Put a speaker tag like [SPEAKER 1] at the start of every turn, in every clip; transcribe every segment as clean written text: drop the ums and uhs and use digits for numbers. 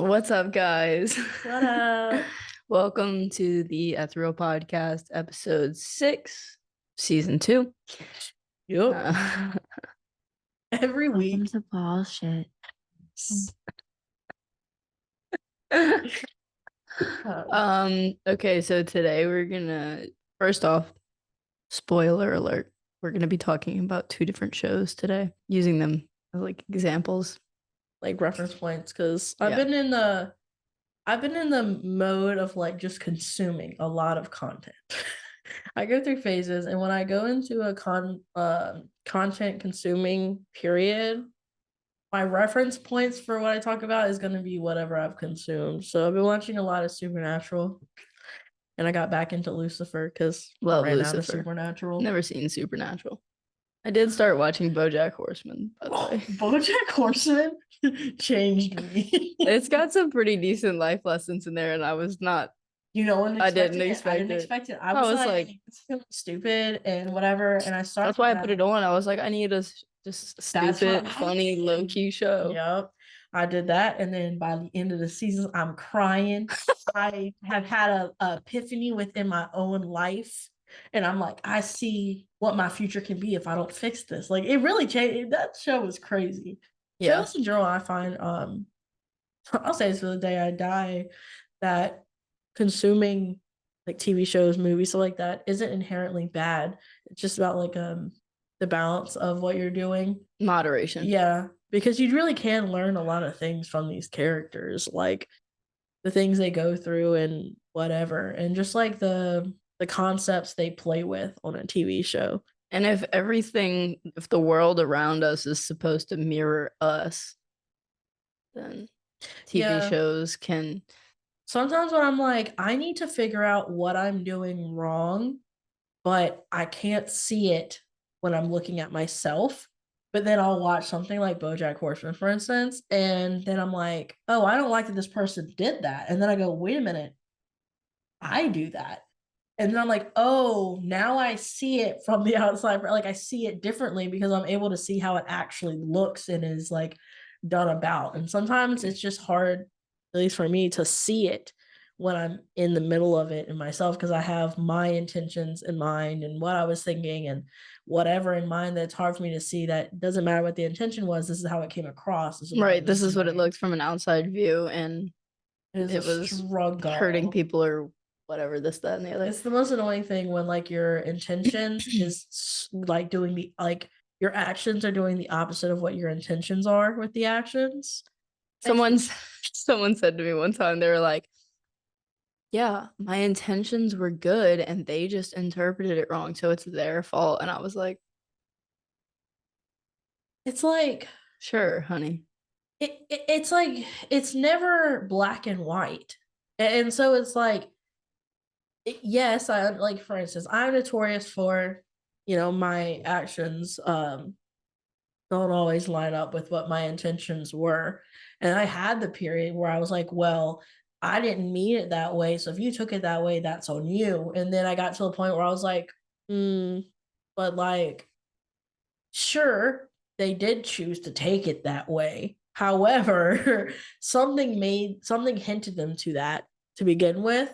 [SPEAKER 1] What's up, guys?
[SPEAKER 2] What up?
[SPEAKER 1] Welcome to the Ethereal Podcast, episode 6, season 2.
[SPEAKER 2] Yep. Every week.
[SPEAKER 1] Welcome to bullshit. Okay, so today we're gonna, first off, spoiler alert, we're gonna be talking about 2 different shows today, using them as like examples.
[SPEAKER 2] Like reference points, because I've been in the mode of like just consuming a lot of content. I go through phases, and when I go into a content consuming period, my reference points for what I talk about is gonna be whatever I've consumed. So I've been watching a lot of Supernatural, and I got back into Lucifer because I ran out of Supernatural.
[SPEAKER 1] Never seen Supernatural. I did start watching BoJack Horseman, by the way.
[SPEAKER 2] BoJack Horseman changed me.
[SPEAKER 1] It's got some pretty decent life lessons in there, and I was not.
[SPEAKER 2] I didn't expect it. I was like it's stupid and whatever, and I started.
[SPEAKER 1] That's why I put it on. I was like, I need a just stupid, funny, low key show.
[SPEAKER 2] Yep. I did that, and then by the end of the season, I'm crying. I have had a epiphany within my own life, and I'm like, I see what my future can be if I don't fix this. Like, it really changed. That show was crazy. Yeah, that's a journal I find. I'll say this to the day I die, that consuming like TV shows, movies, stuff like that isn't inherently bad. It's just about like the balance of what you're doing.
[SPEAKER 1] Moderation.
[SPEAKER 2] Yeah. Because you really can learn a lot of things from these characters, like the things they go through and whatever, and just like the concepts they play with on a TV show.
[SPEAKER 1] And if the world around us is supposed to mirror us, then TV shows can.
[SPEAKER 2] Sometimes when I'm like, I need to figure out what I'm doing wrong, but I can't see it when I'm looking at myself. But then I'll watch something like BoJack Horseman, for instance, and then I'm like, oh, I don't like that this person did that. And then I go, wait a minute, I do that. And then I'm like, oh, now I see it from the outside. Like, I see it differently because I'm able to see how it actually looks and is like done about. And sometimes it's just hard, at least for me, to see it when I'm in the middle of it in myself, because I have my intentions in mind and what I was thinking and whatever in mind, that's hard for me to see. That doesn't matter what the intention was. This is how it came across.
[SPEAKER 1] This is what it looked from an outside view, and it was hurting people or whatever, this, that, and the other.
[SPEAKER 2] It's the most annoying thing when like your intention is like doing your actions are doing the opposite of what your intentions are with the actions.
[SPEAKER 1] Someone said to me one time, they were like, yeah, my intentions were good and they just interpreted it wrong, so it's their fault. And I was like, it's like, sure, honey.
[SPEAKER 2] It's like, it's never black and white. And so it's like, yes, I like, for instance, I'm notorious for, my actions don't always line up with what my intentions were. And I had the period where I was like, well, I didn't mean it that way. So if you took it that way, that's on you. And then I got to a point where I was like, but like, sure, they did choose to take it that way. However, something hinted them to that to begin with.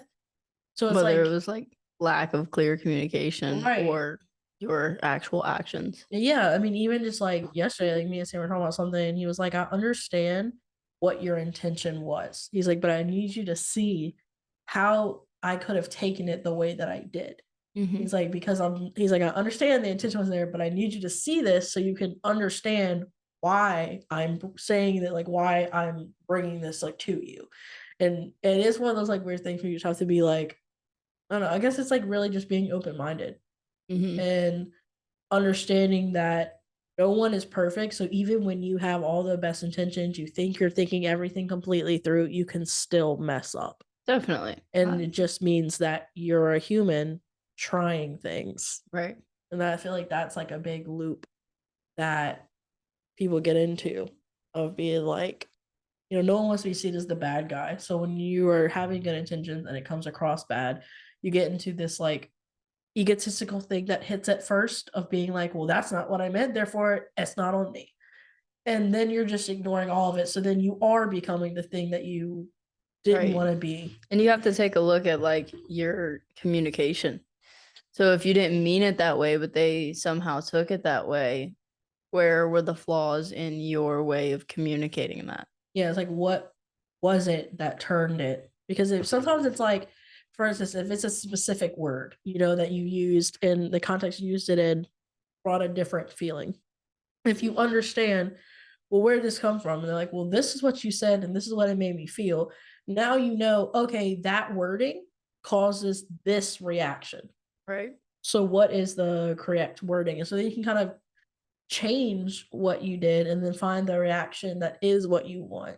[SPEAKER 2] So it's
[SPEAKER 1] whether it was like lack of clear communication,
[SPEAKER 2] right,
[SPEAKER 1] or your actual actions.
[SPEAKER 2] Yeah, I mean, even just like yesterday, like me and Sam were talking about something, and he was like, I understand what your intention was. He's like, but I need you to see how I could have taken it the way that I did. Mm-hmm. He's like, I understand the intention was there, but I need you to see this so you can understand why I'm saying that, like why I'm bringing this like to you. And it is one of those like weird things where you just have to be like, I don't know, I guess it's like really just being open-minded. Mm-hmm. And understanding that no one is perfect. So even when you have all the best intentions, you think you're thinking everything completely through, you can still mess up.
[SPEAKER 1] Definitely.
[SPEAKER 2] And it just means that you're a human trying things.
[SPEAKER 1] Right.
[SPEAKER 2] And I feel like that's like a big loop that people get into, of being like, no one wants to be seen as the bad guy. So when you are having good intentions and it comes across bad, you get into this like egotistical thing that hits at first of being like, well, that's not what I meant, therefore it's not on me. And then you're just ignoring all of it. So then you are becoming the thing that you didn't want to be.
[SPEAKER 1] And you have to take a look at like your communication. So if you didn't mean it that way, but they somehow took it that way, where were the flaws in your way of communicating that?
[SPEAKER 2] Yeah, it's like, what was it that turned it? Because sometimes it's like, for instance, if it's a specific word, that you used in the context you used it in, brought a different feeling. If you understand, well, where did this come from? And they're like, well, this is what you said, and this is what it made me feel. Now okay, that wording causes this reaction.
[SPEAKER 1] Right.
[SPEAKER 2] So what is the correct wording? And so then you can kind of change what you did and then find the reaction that is what you want.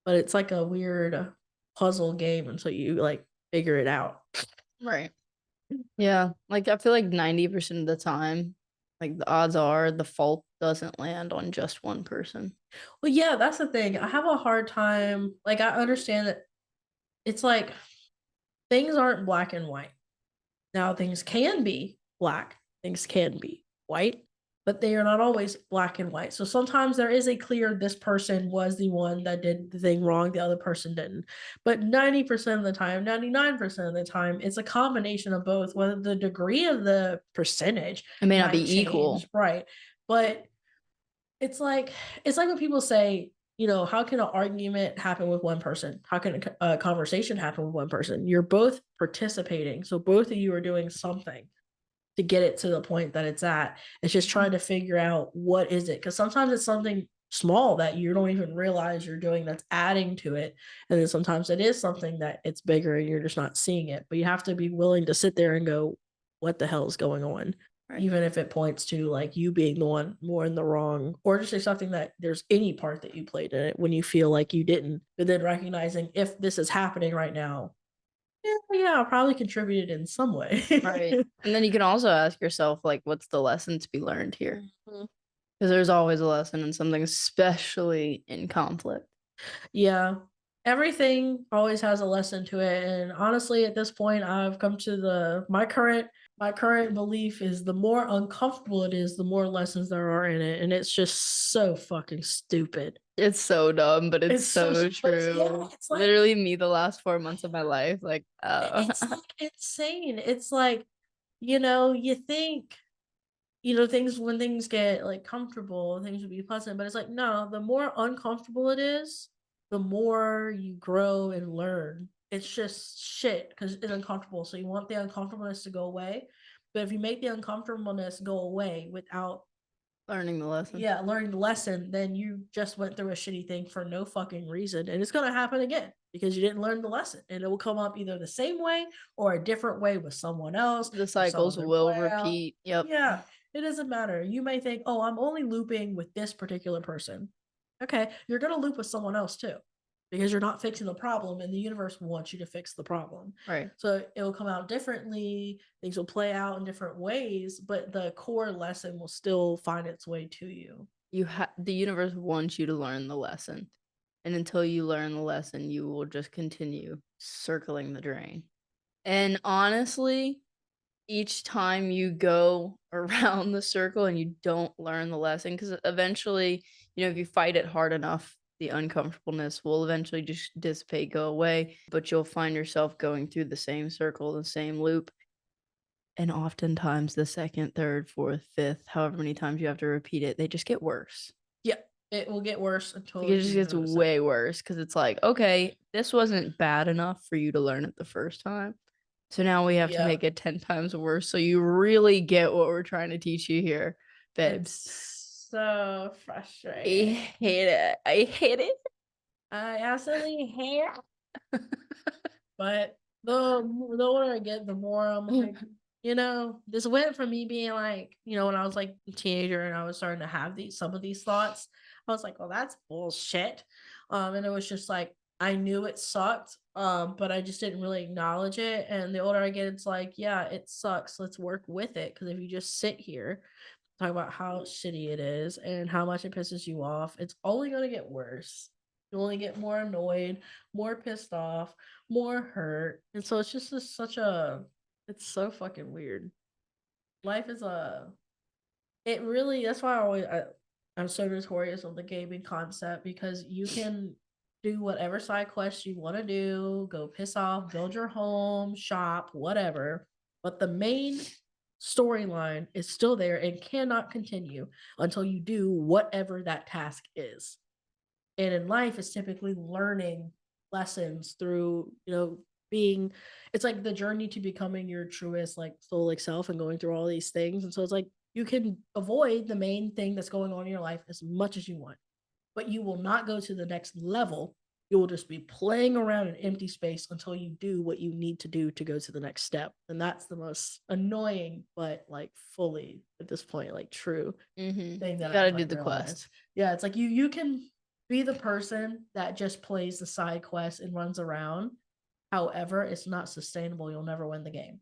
[SPEAKER 2] But it's like a weird puzzle game until you like figure it out.
[SPEAKER 1] Right. Yeah. Like I feel like 90% of the time, like the odds are the fault doesn't land on just one person.
[SPEAKER 2] Well, yeah, that's the thing. I have a hard time. Like, I understand that it's like things aren't black and white. Now, things can be black, things can be white, but they are not always black and white. So sometimes there is a clear, this person was the one that did the thing wrong, the other person didn't. But 90% of the time, 99% of the time, it's a combination of both, whether the degree of the percentage
[SPEAKER 1] It may not
[SPEAKER 2] might
[SPEAKER 1] be
[SPEAKER 2] change,
[SPEAKER 1] equal.
[SPEAKER 2] right? But it's like when people say, how can an argument happen with one person? How can a conversation happen with one person? You're both participating, so both of you are doing something to get it to the point that it's at. It's just trying to figure out what is it, because sometimes it's something small that you don't even realize you're doing that's adding to it, and then sometimes it is something that it's bigger and you're just not seeing it. But you have to be willing to sit there and go, what the hell is going on? Right. Even if it points to like you being the one more in the wrong, or just say something that there's any part that you played in it when you feel like you didn't, but then recognizing, if this is happening right now, yeah, I probably contributed in some way.
[SPEAKER 1] Right. And then you can also ask yourself, like, what's the lesson to be learned here?
[SPEAKER 2] Mhm.
[SPEAKER 1] Because there's always a lesson in something, especially in conflict.
[SPEAKER 2] Yeah. Everything always has a lesson to it. And honestly, at this point, I've come to my current belief is, the more uncomfortable it is, the more lessons there are in it. And it's just so fucking stupid.
[SPEAKER 1] It's so dumb, but it's so true.
[SPEAKER 2] Yeah, it's like,
[SPEAKER 1] literally me the last 4 months of my life. Like,
[SPEAKER 2] it's like insane. It's like, you think, things, when things get like comfortable, things would be pleasant, but it's like, no, the more uncomfortable it is, the more you grow and learn. It's just shit because it's uncomfortable. So you want the uncomfortableness to go away. But if you make the uncomfortableness go away without
[SPEAKER 1] learning the lesson.
[SPEAKER 2] learning the lesson, then you just went through a shitty thing for no fucking reason. And it's gonna happen again because you didn't learn the lesson. And it will come up either the same way or a different way with someone else.
[SPEAKER 1] The cycles will repeat. Yep.
[SPEAKER 2] Yeah. It doesn't matter. You may think, oh, I'm only looping with this particular person. Okay, you're going to loop with someone else too, because you're not fixing the problem, and the universe wants you to fix the problem.
[SPEAKER 1] Right.
[SPEAKER 2] So it will come out differently. Things will play out in different ways, but the core lesson will still find its way to you.
[SPEAKER 1] The universe wants you to learn the lesson. And until you learn the lesson, you will just continue circling the drain. And honestly, each time you go around the circle and you don't learn the lesson, because eventually, if you fight it hard enough, the uncomfortableness will eventually just dissipate, go away, but you'll find yourself going through the same circle, the same loop. And oftentimes the second, third, fourth, fifth, however many times you have to repeat it, they just get worse.
[SPEAKER 2] Yeah, it will get worse until
[SPEAKER 1] it just gets way worse, because it's like, okay, this wasn't bad enough for you to learn it the first time. So now we have to make it 10 times worse. So you really get what we're trying to teach you here, babes.
[SPEAKER 2] It's so frustrating.
[SPEAKER 1] I hate it. I hate it.
[SPEAKER 2] I absolutely hate it. But the older I get, the more I'm like, this went from me being like, when I was like a teenager and I was starting to have some of these thoughts, I was like, well, that's bullshit. And it was just like, I knew it sucked, but I just didn't really acknowledge it. And the older I get, it's like, yeah, it sucks. Let's work with it. Because if you just sit here, talk about how shitty it is and how much it pisses you off, it's only going to get worse. You only get more annoyed, more pissed off, more hurt. And so it's just it's so fucking weird. Life is that's why I'm so notorious on the gaming concept because you can do whatever side quests you want to do, go piss off, build your home, shop, whatever. But the main storyline is still there and cannot continue until you do whatever that task is. And in life, it's typically learning lessons through, being, it's like the journey to becoming your truest, like, soulic self and going through all these things. And so it's like you can avoid the main thing that's going on in your life as much as you want, but you will not go to the next level. You will just be playing around in empty space until you do what you need to do to go to the next step. And that's the most annoying, but like fully at this point, like true
[SPEAKER 1] Mm-hmm.
[SPEAKER 2] thing that
[SPEAKER 1] You gotta
[SPEAKER 2] I
[SPEAKER 1] do
[SPEAKER 2] like
[SPEAKER 1] the
[SPEAKER 2] realized.
[SPEAKER 1] quest.
[SPEAKER 2] Yeah, it's like you can be the person that just plays the side quest and runs around. However, it's not sustainable. You'll never win the game.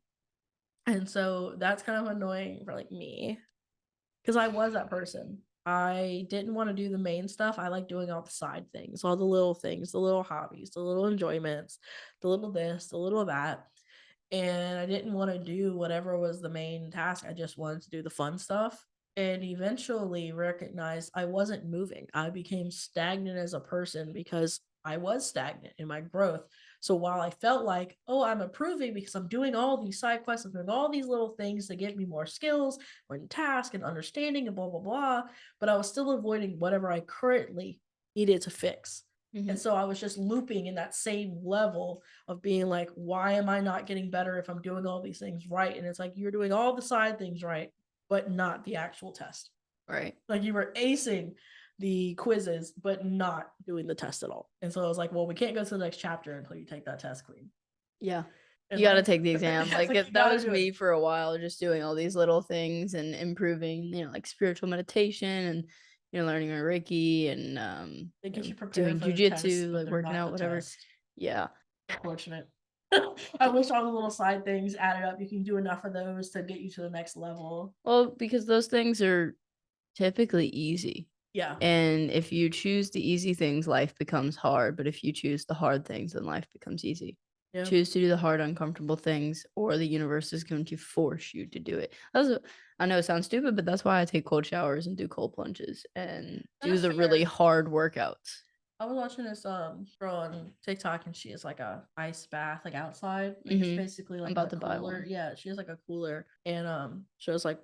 [SPEAKER 2] And so that's kind of annoying for like me because I was that person. I didn't want to do the main stuff. I like doing all the side things, all the little things, the little hobbies, the little enjoyments, the little this, the little that. And I didn't want to do whatever was the main task. I just wanted to do the fun stuff and eventually recognized I wasn't moving. I became stagnant as a person because I was stagnant in my growth. So while I felt like, oh, I'm improving because I'm doing all these side quests, I'm doing all these little things to give me more skills, more task and understanding and blah, blah, blah, but I was still avoiding whatever I currently needed to fix.
[SPEAKER 1] Mm-hmm.
[SPEAKER 2] And so I was just looping in that same level of being like, why am I not getting better if I'm doing all these things right? And it's like, you're doing all the side things right, but not the actual test.
[SPEAKER 1] Right.
[SPEAKER 2] Like you were acing the quizzes, but not doing the test at all. And so I was like, well, we can't go to the next chapter until you take that test clean.
[SPEAKER 1] Yeah.
[SPEAKER 2] And
[SPEAKER 1] You got to
[SPEAKER 2] like,
[SPEAKER 1] take the exam. Like,
[SPEAKER 2] like
[SPEAKER 1] that was me for a while, just doing all these little things and improving, like spiritual meditation and, learning Reiki and
[SPEAKER 2] They get you prepared
[SPEAKER 1] doing
[SPEAKER 2] for the test,
[SPEAKER 1] jujitsu,
[SPEAKER 2] but
[SPEAKER 1] like
[SPEAKER 2] they're
[SPEAKER 1] working
[SPEAKER 2] not
[SPEAKER 1] out,
[SPEAKER 2] the
[SPEAKER 1] whatever.
[SPEAKER 2] test.
[SPEAKER 1] Yeah.
[SPEAKER 2] Unfortunate. I wish all the little side things added up. You can do enough of those to get you to the next level.
[SPEAKER 1] Well, because those things are typically easy.
[SPEAKER 2] Yeah.
[SPEAKER 1] And if you choose the easy things, life becomes hard. But if you choose the hard things, then life becomes easy.
[SPEAKER 2] Yeah.
[SPEAKER 1] Choose to do the hard, uncomfortable things, or the universe is going to force you to do it. I know it sounds stupid, but that's why I take cold showers and do cold plunges and do the really hard workouts.
[SPEAKER 2] I was watching this girl on TikTok and she has like a ice bath like outside. Like it's basically like
[SPEAKER 1] I'm about
[SPEAKER 2] a
[SPEAKER 1] to buy
[SPEAKER 2] cooler.
[SPEAKER 1] one.
[SPEAKER 2] Yeah, she has like a cooler and she was like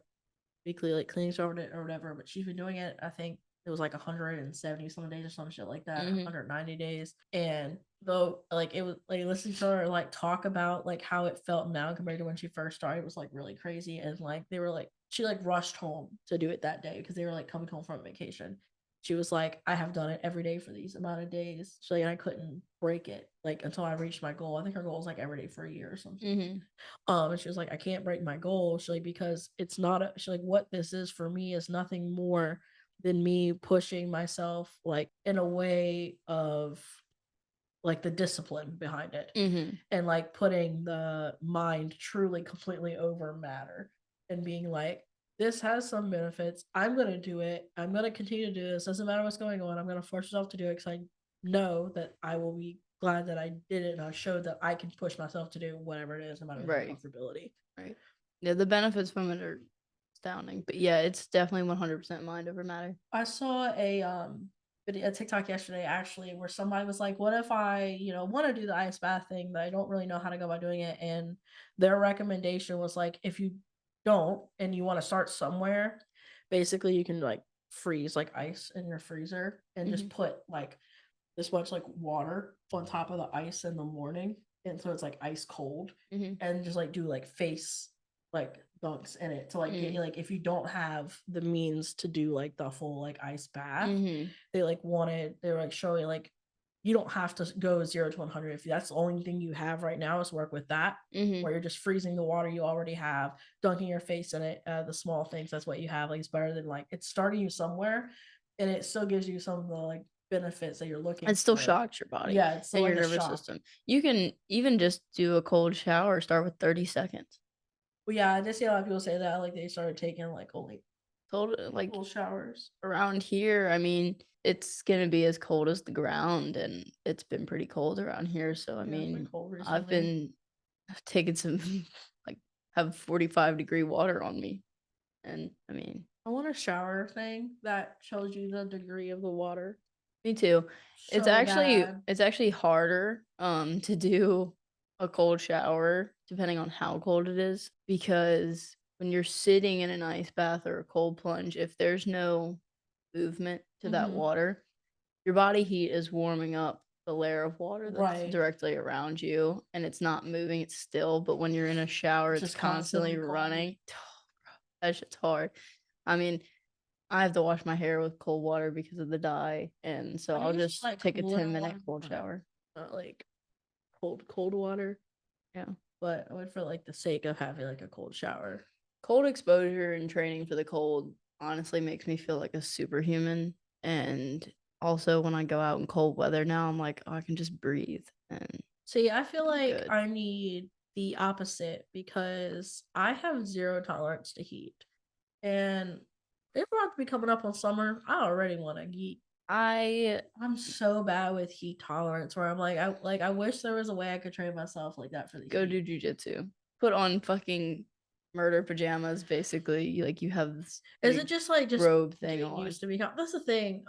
[SPEAKER 2] weekly like cleanings over it or whatever. But she's been doing it, I think it was like 170 some days or some shit like that, 190 days. And though like it was like listening to her like talk about like how it felt now compared to when she first started was like really crazy. And like they were like she like rushed home to do it that day because they were like coming home from vacation. She was like, I have done it every day for these amount of days. So like, I couldn't break it like until I reached my goal. I think her goal was like every day for a year or something. And she was like, I can't break my goal. She's like, because it's not she's like, what this is for me is nothing more than me pushing myself like in a way of like the discipline behind it and like putting the mind truly completely over matter and being like, this has some benefits. I'm going to do it. I'm going to continue to do this. Doesn't matter what's going on. I'm going to force myself to do it because I know that I will be glad that I did it and I showed that I can push myself to do whatever it is, no matter the comfortability.
[SPEAKER 1] Right. Yeah, the benefits from it are astounding. But yeah, it's definitely 100% mind over matter.
[SPEAKER 2] I saw a TikTok yesterday actually where somebody was like, what if I, want to do the ice bath thing, but I don't really know how to go about doing it. And their recommendation was like, if you don't and you want to start somewhere, basically you can like freeze like ice in your freezer and just put like this much like water on top of the ice in the morning. And so it's like ice cold and just like do like face like dunks in it to like get you like if you don't have the means to do like the full like ice bath, they like they're like showing like you don't have to go 0 to 100 if that's the only thing you have right now is work with that where you're just freezing the water you already have, dunking your face in it, the small things, that's what you have. Like it's better than like it's starting you somewhere and it still gives you some of the like benefits that you're looking
[SPEAKER 1] it still
[SPEAKER 2] for.
[SPEAKER 1] Shocks your body,
[SPEAKER 2] yeah, it's
[SPEAKER 1] and
[SPEAKER 2] like
[SPEAKER 1] your nervous system. You can even just do a cold shower, start with 30 seconds.
[SPEAKER 2] Well, yeah, I did see a lot of people say that like they started taking like only
[SPEAKER 1] cold like
[SPEAKER 2] cold showers
[SPEAKER 1] around here. I mean, it's gonna be as cold as the ground, and it's been pretty cold around here. So I mean, I've taken some like have 45-degree water on me, and I mean,
[SPEAKER 2] I want a shower thing that shows you the degree of the water.
[SPEAKER 1] Me too.
[SPEAKER 2] So bad.
[SPEAKER 1] It's actually harder to do a cold shower depending on how cold it is, because when you're sitting in an ice bath or a cold plunge, if there's no movement to that
[SPEAKER 2] Mhm.
[SPEAKER 1] water, your body heat is warming up the layer of water that's
[SPEAKER 2] Right.
[SPEAKER 1] directly around you, and it's not moving, it's still. But when you're in a shower,
[SPEAKER 2] It's
[SPEAKER 1] it's
[SPEAKER 2] just
[SPEAKER 1] constantly
[SPEAKER 2] constantly cold.
[SPEAKER 1] running. That shit's hard. I mean, I have to wash my hair with cold water because of the dye, and so
[SPEAKER 2] I
[SPEAKER 1] I'll
[SPEAKER 2] usually
[SPEAKER 1] just
[SPEAKER 2] like
[SPEAKER 1] take a
[SPEAKER 2] cooler
[SPEAKER 1] 10-minute
[SPEAKER 2] water,
[SPEAKER 1] cold shower.
[SPEAKER 2] not like cold water.
[SPEAKER 1] Yeah.
[SPEAKER 2] But I would, for like the sake of having like a cold shower.
[SPEAKER 1] Cold exposure and training for the cold honestly makes me feel like a superhuman. And also when I go out in cold weather now, I'm like, oh, I can just breathe. And
[SPEAKER 2] See, I feel like
[SPEAKER 1] good.
[SPEAKER 2] I need the opposite because I have zero tolerance to heat. And if we're about to be coming up on summer, I already want to geek. I'm so bad with heat tolerance where I'm like, I wish there was a way I could train myself like that for the
[SPEAKER 1] go
[SPEAKER 2] heat.
[SPEAKER 1] do jujitsu. Put on fucking murder pajamas, basically. Like you have this
[SPEAKER 2] Is it just like
[SPEAKER 1] robe thing
[SPEAKER 2] getting
[SPEAKER 1] on.
[SPEAKER 2] used to be hot? That's the thing.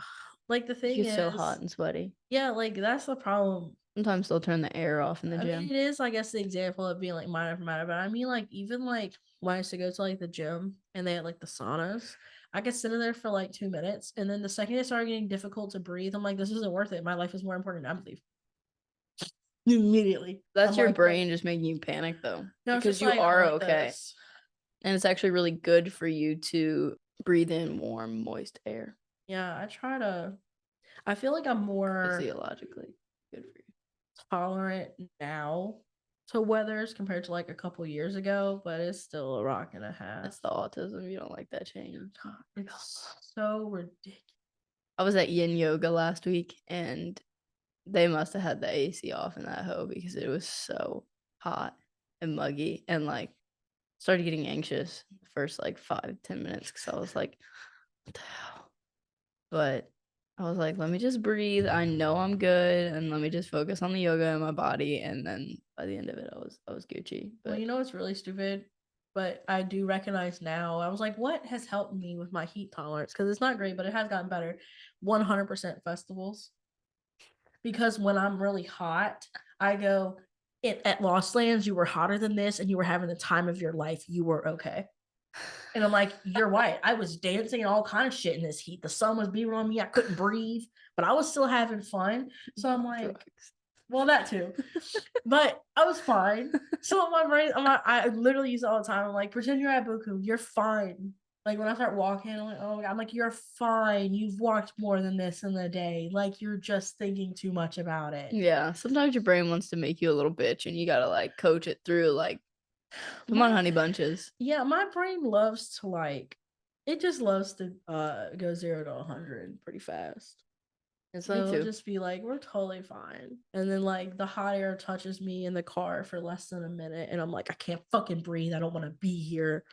[SPEAKER 2] Like the
[SPEAKER 1] You
[SPEAKER 2] thing
[SPEAKER 1] get so
[SPEAKER 2] is,
[SPEAKER 1] hot and sweaty.
[SPEAKER 2] yeah, like that's the problem.
[SPEAKER 1] Sometimes they'll turn the air off in the
[SPEAKER 2] I
[SPEAKER 1] gym.
[SPEAKER 2] mean, it is, I guess, the example of being like minor for matter, but I mean, like, even like when I used to go to like the gym and they had like the saunas, I could sit in there for like 2 minutes, and then the second it started getting difficult to breathe, I'm like, this isn't worth it. My life is more important. I'm leave immediately.
[SPEAKER 1] That's
[SPEAKER 2] I'm
[SPEAKER 1] your
[SPEAKER 2] like,
[SPEAKER 1] brain just making you panic though,
[SPEAKER 2] no, it's
[SPEAKER 1] because
[SPEAKER 2] just
[SPEAKER 1] you
[SPEAKER 2] like
[SPEAKER 1] are
[SPEAKER 2] I'm like
[SPEAKER 1] okay.
[SPEAKER 2] this.
[SPEAKER 1] And it's actually really good for you to breathe in warm, moist air.
[SPEAKER 2] Yeah, I feel like I'm more
[SPEAKER 1] Physiologically good for you.
[SPEAKER 2] tolerant now to weathers compared to like a couple years ago, but it's still a rock and a half.
[SPEAKER 1] That's the autism. You don't like that change.
[SPEAKER 2] It's so ridiculous.
[SPEAKER 1] I was at yin yoga last week and they must have had the AC off in that hoe because it was so hot and muggy, and like started getting anxious the first like 5-10 minutes because I was like, what the hell? But I was like, let me just breathe. I know I'm good, and let me just focus on the yoga in my body. And then by the end of it, I was Gucci. But
[SPEAKER 2] Well, you know, it's really stupid, but I do recognize now. I was like, what has helped me with my heat tolerance? Because it's not great, but it has gotten better. 100% festivals. Because when I'm really hot, I go, at Lost Lands, you were hotter than this and you were having the time of your life. You were okay. And I'm like, you're right. I was dancing and all kind of shit in this heat. The sun was beating on me. I couldn't breathe, but I was still having fun. So I'm like,
[SPEAKER 1] drugs.
[SPEAKER 2] well, that too. But I was fine. So my brain, I literally use it all the time. I'm like, pretend you're at Buku. You're fine. Like when I start walking, I'm like, oh my God. I'm like, you're fine. You've walked more than this in the day. Like you're just thinking too much about it.
[SPEAKER 1] Yeah, sometimes your brain wants to make you a little bitch, and you gotta like coach it through. Like, come on, honey bunches.
[SPEAKER 2] Yeah, my brain loves to it just loves to go 0 to 100 pretty fast. And so it'll just be like, we're totally fine. And then like the hot air touches me in the car for less than a minute, and I'm like, I can't fucking breathe. I don't want to be here.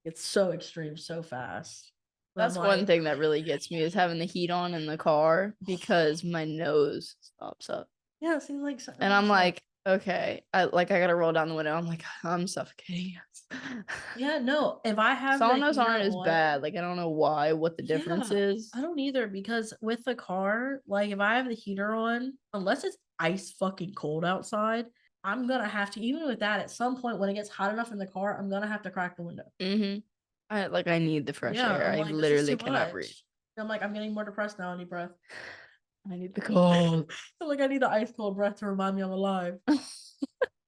[SPEAKER 2] It's so extreme, so fast. But
[SPEAKER 1] That's one thing that really gets me is having the heat on in the car because my nose stops up.
[SPEAKER 2] Yeah, it seems like
[SPEAKER 1] and I'm like, okay, I gotta roll down the window. I'm like, I'm suffocating.
[SPEAKER 2] yeah, no. If I have
[SPEAKER 1] saunas aren't as bad. Like I don't know what the difference is.
[SPEAKER 2] I don't either, because with the car, like if I have the heater on, unless it's ice fucking cold outside, I'm gonna have to, even with that, at some point when it gets hot enough in the car, I'm gonna have to crack the window.
[SPEAKER 1] I need the fresh air. I literally cannot breathe.
[SPEAKER 2] I'm like, I'm getting more depressed now. I need breath.
[SPEAKER 1] I need the cold.
[SPEAKER 2] I need the ice cold breath to remind me I'm alive.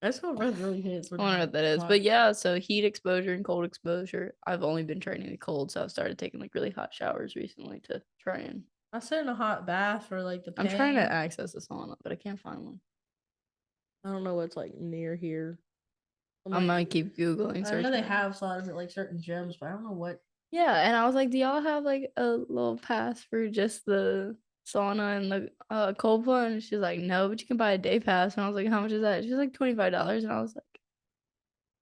[SPEAKER 2] Ice cold breath really hits.
[SPEAKER 1] I wonder what that is. But yeah, so heat exposure and cold exposure. I've only been training the cold, so I've started taking like really hot showers recently to try and.
[SPEAKER 2] I sit in a hot bath for like the pain.
[SPEAKER 1] I'm trying to access the sauna, but I can't find one.
[SPEAKER 2] I don't know what's like near here.
[SPEAKER 1] I might keep Googling.
[SPEAKER 2] I know they have saunas at like certain gyms, but I don't know what.
[SPEAKER 1] Yeah, and I was like, do y'all have like a little pass for just the sauna and the cold plunge? She's like, no, but you can buy a day pass. And I was like, how much is that? She's like $25. And I was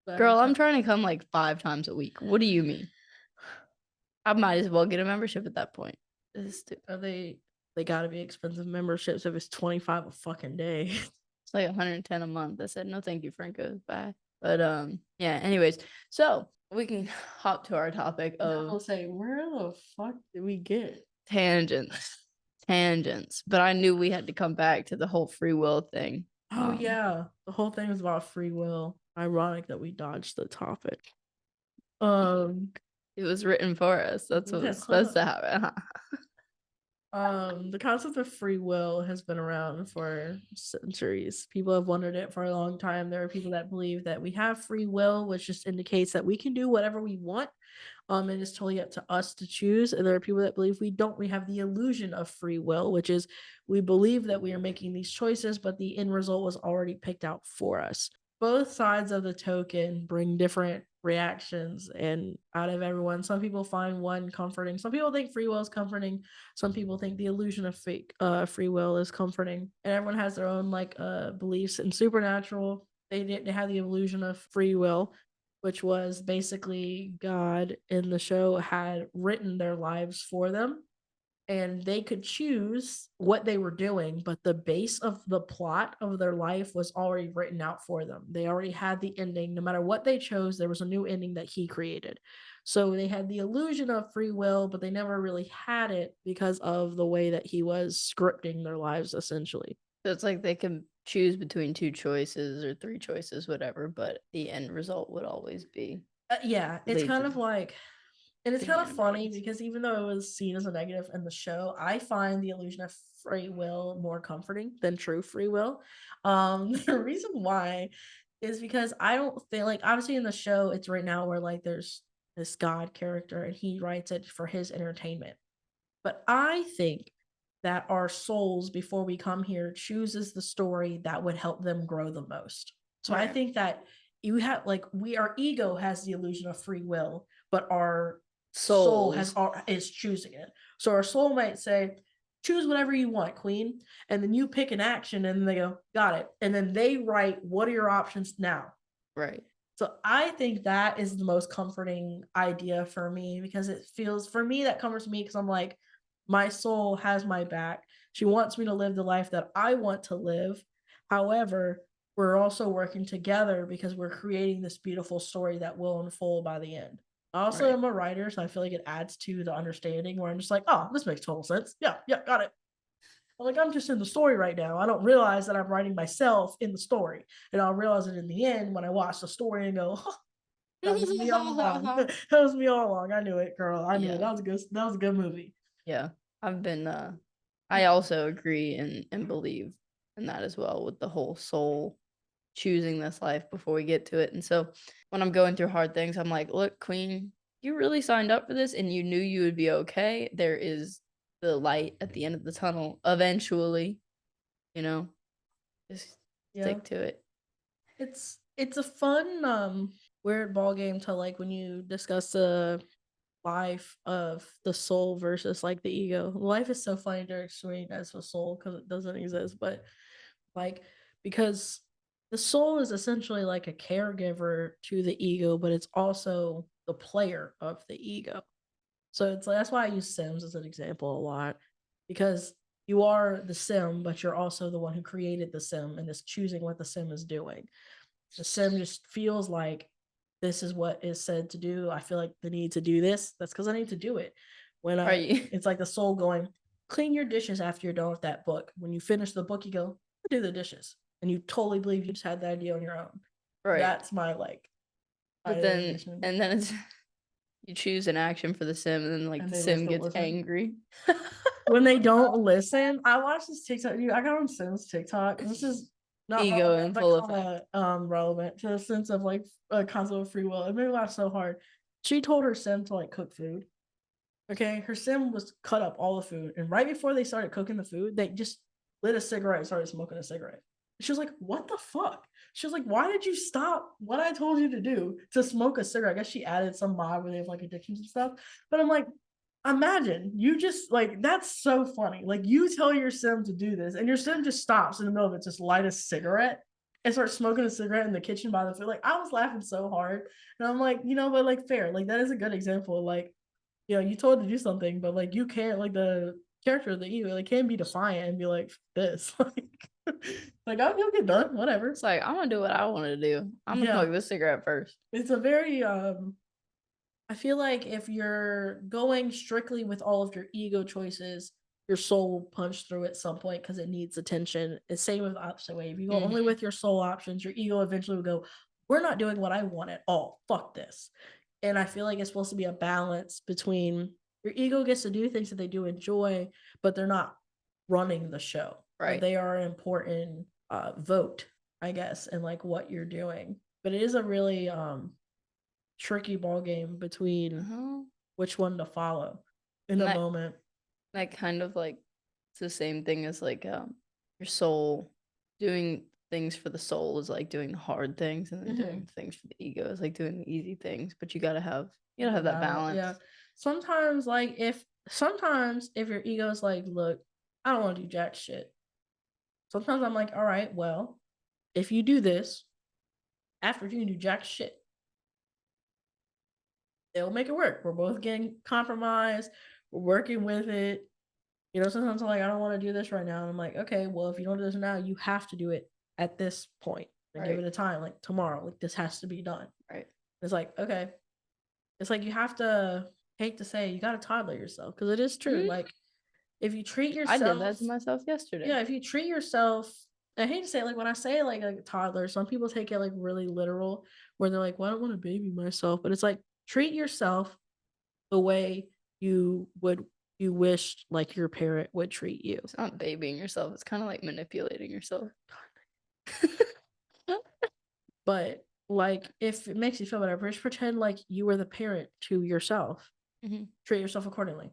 [SPEAKER 1] like, girl, I'm trying to come like 5 times a week. What do you mean? I might as well get a membership at that point. This is stupid.
[SPEAKER 2] Are they gotta be expensive memberships if it's 25 a fucking day.
[SPEAKER 1] It's like 110 a month. I said, no, thank you, Franco. Bye. But yeah, anyways, so We can hop to our topic
[SPEAKER 2] I'll
[SPEAKER 1] of
[SPEAKER 2] say, where the fuck did we get?
[SPEAKER 1] tangents. But I knew we had to come back to the whole free will thing.
[SPEAKER 2] Oh yeah, the whole thing was about free will. Ironic that we dodged the topic.
[SPEAKER 1] It was written for us. That's what was supposed to happen.
[SPEAKER 2] The concept of free will has been around for centuries. People have wondered it for a long time. There are people that believe that we have free will, which just indicates that we can do whatever we want. And it's totally up to us to choose. And there are people that believe we don't. We have the illusion of free will, which is we believe that we are making these choices, but the end result was already picked out for us. Both sides of the token bring different reactions and out of everyone. Some people find one comforting. Some people think free will is comforting. Some people think the illusion of free will is comforting. And everyone has their own beliefs in supernatural. They have the illusion of free will, which was basically God in the show had written their lives for them and they could choose what they were doing, but the base of the plot of their life was already written out for them. They already had the ending. No matter what they chose, there was a new ending that he created. So they had the illusion of free will, but they never really had it because of the way that he was scripting their lives, essentially.
[SPEAKER 1] So it's like they can choose between 2 choices or 3 choices, whatever, but the end result would always be.
[SPEAKER 2] Yeah, it's kind of like, and it's kind of funny because even though it was seen as a negative in the show, I find the illusion of free will more comforting than true free will. The reason why is because I don't think, like, obviously in the show it's right now where like there's this God character and he writes it for his entertainment. But I think that our souls before we come here chooses the story that would help them grow the most. So I think that you have our ego has the illusion of free will, but our soul is choosing it. So our soul might say, choose whatever you want, queen, and then you pick an action and they go, got it, and then they write, what are your options now?
[SPEAKER 1] Right.
[SPEAKER 2] So I think that is the most comforting idea for me because it feels, for me, that comforts me because I'm like, my soul has my back. She wants me to live the life that I want to live. However, we're also working together because we're creating this beautiful story that will unfold by the end. I also am a writer, so I feel like it adds to the understanding where I'm just like, oh, this makes total sense. Yeah, got it. I'm just in the story right now. I don't realize that I'm writing myself in the story. And I'll realize it in the end when I watch the story and go, oh, that was me all along. That was me all along. I knew it, girl. I knew it. That was a good movie.
[SPEAKER 1] Yeah. I also agree and believe in that as well, with the whole soul choosing this life before we get to it. And so when I'm going through hard things, I'm like, look, queen, you really signed up for this and you knew you would be okay. There is the light at the end of the tunnel eventually, just stick to it.
[SPEAKER 2] It's a fun weird ball game to like when you discuss the life of the soul versus like the ego. Life is so funny to explain as a soul because it doesn't exist, but like because the soul is essentially like a caregiver to the ego, but it's also the player of the ego. So it's like, that's why I use Sims as an example a lot because you are the sim, but you're also the one who created the sim and is choosing what the sim is doing. The sim just feels like this is what is said to do. I feel like the need to do this. That's because I need to do it. When it's like the soul going, clean your dishes after you're done with that book. When you finish the book, you go, do the dishes. And you totally believe you just had the idea on your own. Right. That's my
[SPEAKER 1] But then it's you choose an action for the sim and then the sim gets angry.
[SPEAKER 2] When they don't listen. I watched this TikTok. I got on Sims TikTok. This is not ego relevant, and full of relevant to the sense of like a concept of free will. It made me laugh so hard. She told her sim to like cook food. Okay, her sim was cut up all the food, and right before they started cooking the food, they just lit a cigarette and started smoking a cigarette. She was like, "What the fuck?" She was like, "Why did you stop what I told you to do to smoke a cigarette?" I guess she added some mod where they have like addictions and stuff. But I'm like, imagine you just like, that's so funny. Like you tell your sim to do this and your sim just stops in the middle of it, just light a cigarette and start smoking a cigarette in the kitchen by the food. Like I was laughing so hard and I'm like, but like fair, like that is a good example of like, you told to do something, but like you can't, like the character of the ego like can be defiant and be like this like I'll get done, whatever.
[SPEAKER 1] It's like I'm gonna do what I want to do. I'm gonna smoke this cigarette first.
[SPEAKER 2] It's a very I feel like if you're going strictly with all of your ego choices, your soul will punch through at some point because it needs attention. It's same with the opposite way. If you go only with your soul options, your ego eventually will go, we're not doing what I want at all. Fuck this. And I feel like it's supposed to be a balance between your ego gets to do things that they do enjoy, but they're not running the show.
[SPEAKER 1] Right.
[SPEAKER 2] But they are an important vote, I guess, in like what you're doing. But it is a really tricky ball game between which one to follow in the moment.
[SPEAKER 1] That kind of like it's the same thing as like your soul doing things for the soul is like doing the hard things, and then doing things for the ego is like doing the easy things. But you gotta have that balance.
[SPEAKER 2] Yeah. Sometimes if your ego's like, look, I don't want to do jack shit. Sometimes I'm like, all right, well, if you do this, after you can do jack shit, it'll make it work. We're both getting compromised. We're working with it. Sometimes I'm like, I don't want to do this right now. And I'm like, okay, well, if you don't do this now, you have to do it at this point and give it a time, like tomorrow. Like this has to be done.
[SPEAKER 1] Right.
[SPEAKER 2] It's like, okay. It's like you have to, hate to say, you got to toddler yourself because it is true. Like if you treat yourself,
[SPEAKER 1] I did that to myself yesterday.
[SPEAKER 2] Yeah, if you treat yourself, I hate to say it, like when I say like a toddler, some people take it like really literal, where they're like, well, I don't want to baby myself, but it's like treat yourself the way you wished like your parent would treat you.
[SPEAKER 1] It's not babying yourself. It's kind of like manipulating yourself.
[SPEAKER 2] But like if it makes you feel better, just pretend like you were the parent to yourself. Treat yourself accordingly.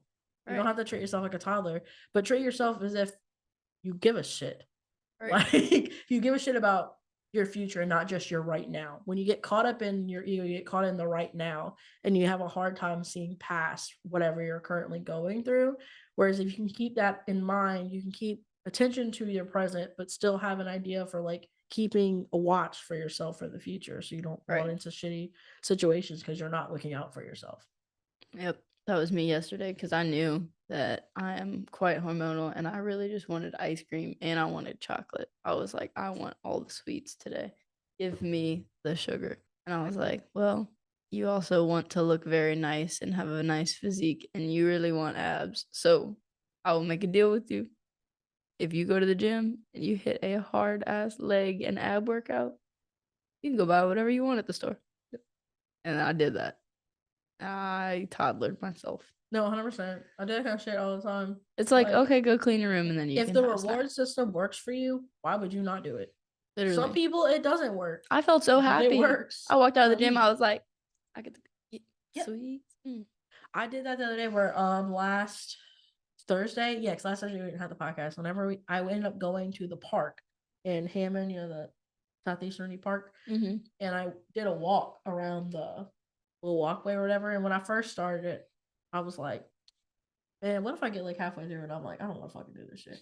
[SPEAKER 2] You don't have to treat yourself like a toddler, but treat yourself as if you give a shit. Like you give a shit about your future and not just your right now. When you get caught up in your ego, you get caught in the right now and you have a hard time seeing past whatever you're currently going through. Whereas if you can keep that in mind, you can keep attention to your present, but still have an idea for like keeping a watch for yourself for the future. So you don't run into shitty situations because you're not looking out for yourself.
[SPEAKER 1] Yep. That was me yesterday because I knew that I am quite hormonal and I really just wanted ice cream and I wanted chocolate. I was like, I want all the sweets today. Give me the sugar. And I was like, well, you also want to look very nice and have a nice physique and you really want abs. So I will make a deal with you. If you go to the gym and you hit a hard ass leg and ab workout, you can go buy whatever you want at the store. And I did that. I toddlered myself.
[SPEAKER 2] No, 100%. I do that kind of shit all the time.
[SPEAKER 1] It's like okay, go clean your room and then you
[SPEAKER 2] if
[SPEAKER 1] can
[SPEAKER 2] the
[SPEAKER 1] have a
[SPEAKER 2] reward
[SPEAKER 1] snack.
[SPEAKER 2] system works for you, why would you not do it?
[SPEAKER 1] Literally.
[SPEAKER 2] Some people it doesn't work.
[SPEAKER 1] I felt so happy.
[SPEAKER 2] It works.
[SPEAKER 1] I walked out of the gym. I was like, I get the sweet.
[SPEAKER 2] I did that the other day where last Thursday, because last Thursday we didn't have the podcast. I ended up going to the park in Hammond, the Southeastern Park, and I did a walk around the little walkway or whatever. And when I first started it, I was like, man, what if I get like halfway through and I'm like, I don't want to fucking do this shit.